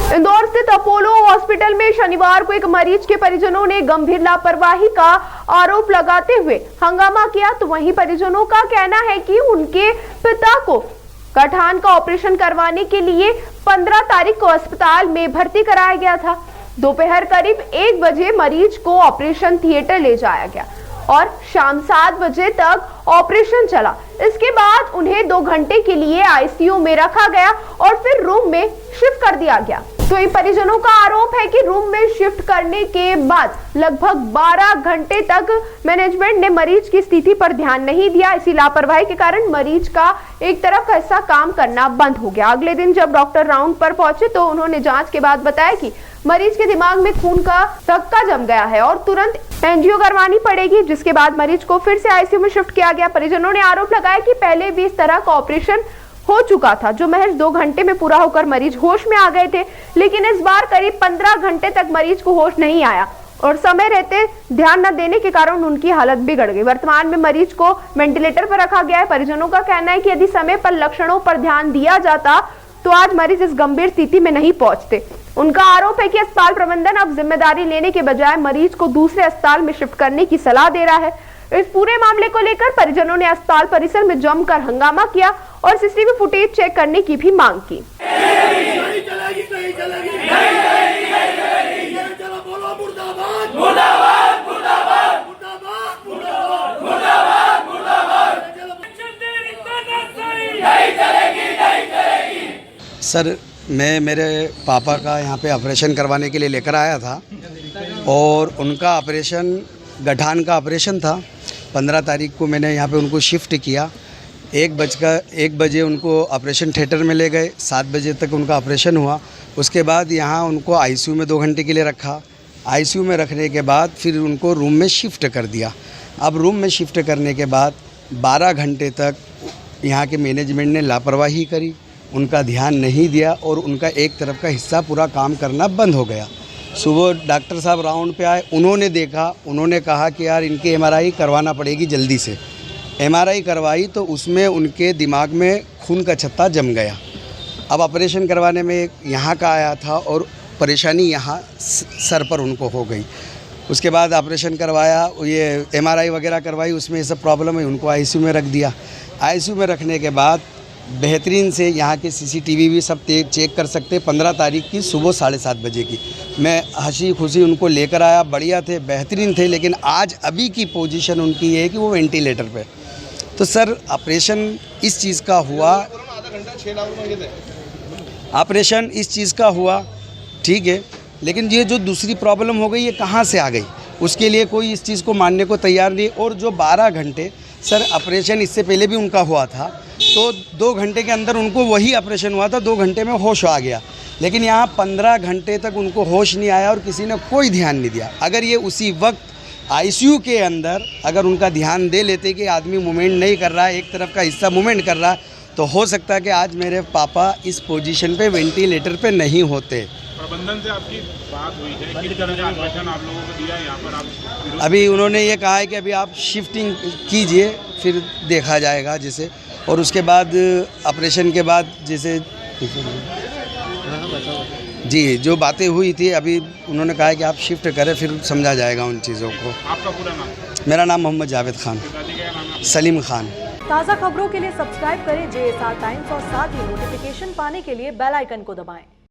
इंदौर स्थित Apollo hospital में शनिवार को एक मरीज के परिजनों ने गंभीर लापरवाही का आरोप लगाते हुए हंगामा किया। तो वहीं परिजनों का कहना है कि उनके पिता को गठान का ऑपरेशन करवाने के लिए 15 तारीख को अस्पताल में भर्ती कराया गया था। दोपहर करीब 1 बजे मरीज को ऑपरेशन थिएटर ले जाया गया और शाम 7 बजे तक ऑपरेशन चला। इसके बाद उन्हें 2 घंटे के लिए आईसीयू में रखा गया और फिर रूम में शिफ्ट कर दिया गया। तो इन परिजनों का आरोप है कि रूम में शिफ्ट करने के बाद लगभग 12 घंटे तक मैनेजमेंट ने मरीज की स्थिति पर ध्यान नहीं दिया। इसी लापरवाही के कारण मरीज का एक तरफ का हिस्सा काम करना बंद हो गया। अगले दिन जब डॉक्टर राउंड पर पहुंचे तो उन्होंने जांच के बाद बताया कि मरीज के दिमाग में खून का थक्का जम गया है और तुरंत एंजियो करवानी पड़ेगी, जिसके बाद मरीज को फिर से आईसीयू में शिफ्ट किया गया। परिजनों ने आरोप लगाया कि पहले भी इस तरह का ऑपरेशन हो चुका था, जो महज 2 घंटे में पूरा होकर मरीज होश में आ गए थे, लेकिन इस बार करीब 15 घंटे तक मरीज को होश नहीं आया और समय रहते ध्यान न देने के कारण उनकी हालत बिगड़ गई। वर्तमान में मरीज को वेंटिलेटर पर रखा गया है। परिजनों का कहना है कि यदि समय पर लक्षणों पर ध्यान दिया जाता तो आज मरीज इस गंभीर स्थिति में नहीं पहुंचते। उनका आरोप है कि अस्पताल प्रबंधन अब जिम्मेदारी लेने के बजाय मरीज को दूसरे अस्पताल में शिफ्ट करने की सलाह दे रहा है। इस पूरे मामले को लेकर परिजनों ने अस्पताल परिसर में जमकर हंगामा किया और सीसीटीवी फुटेज चेक करने की भी मांग की। सर, मैं मेरे पापा का यहाँ पे ऑपरेशन करवाने के लिए लेकर आया था और उनका ऑपरेशन गठान का ऑपरेशन था। 15 तारीख को मैंने यहाँ पे उनको शिफ्ट किया। 1 बजे उनको ऑपरेशन थिएटर में ले गए। 7 बजे तक उनका ऑपरेशन हुआ। उसके बाद यहाँ उनको आईसीयू में 2 घंटे के लिए रखा। आईसीयू में रखने के बाद फिर उनको रूम में शिफ्ट कर दिया। अब रूम में शिफ्ट करने के बाद 12 घंटे तक यहाँ के मैनेजमेंट ने लापरवाही करी, उनका ध्यान नहीं दिया और उनका एक तरफ का हिस्सा पूरा काम करना बंद हो गया। सुबह डॉक्टर साहब राउंड पे आए, उन्होंने देखा, उन्होंने कहा कि यार इनके एमआरआई करवाना पड़ेगी जल्दी से। एमआरआई करवाई तो उसमें उनके दिमाग में खून का छत्ता जम गया। अब ऑपरेशन करवाने में यहाँ का आया था और परेशानी यहाँ सर पर उनको हो गई। उसके बाद ऑपरेशन करवाया, ये एमआरआई वगैरह करवाई, उसमें ये सब प्रॉब्लम है, उनको आईसीयू में रख दिया। आईसीयू में रखने के बाद बेहतरीन से यहाँ के सीसीटीवी भी सब चेक कर सकते। 15 तारीख की सुबह 7:30 बजे की मैं हंसी खुशी उनको लेकर आया, बढ़िया थे, बेहतरीन थे। लेकिन आज अभी की पोजीशन उनकी ये है कि वो वेंटिलेटर पे। तो सर ऑपरेशन इस चीज़ का हुआ, ऑपरेशन इस चीज़ का हुआ, ठीक है, लेकिन ये जो दूसरी प्रॉब्लम हो गई ये कहाँ से आ गई, उसके लिए कोई इस चीज़ को मानने को तैयार नहीं। और जो 12 घंटे सर ऑपरेशन इससे पहले भी उनका हुआ था, तो 2 घंटे के अंदर उनको वही ऑपरेशन हुआ था, 2 घंटे में होश आ गया। लेकिन यहाँ 15 घंटे तक उनको होश नहीं आया और किसी ने कोई ध्यान नहीं दिया। अगर ये उसी वक्त आईसीयू के अंदर अगर उनका ध्यान दे लेते कि आदमी मूवमेंट नहीं कर रहा है, एक तरफ का हिस्सा मूवमेंट कर रहा है, तो हो सकता है कि आज मेरे पापा इस पोजीशन पे वेंटिलेटर पे नहीं होते। प्रबंधन से आपकी बात हुई है, किस तरह का आश्वासन आप लोगों को दिया यहाँ पर? आप अभी उन्होंने ये कहा है कि अभी आप शिफ्टिंग कीजिए, फिर देखा जाएगा जैसे, और उसके बाद ऑपरेशन के बाद जैसे जी जो बातें हुई थी अभी उन्होंने कहा है कि आप शिफ्ट करें, फिर समझा जाएगा उन चीज़ों को। आपका पूरा नाम? मेरा नाम मोहम्मद जावेद खान, सलीम खान। ताज़ा खबरों के लिए सब्सक्राइब करें JSR टाइम्स और साथ ही नोटिफिकेशन पाने के लिए बेल आइकन को दबाएं।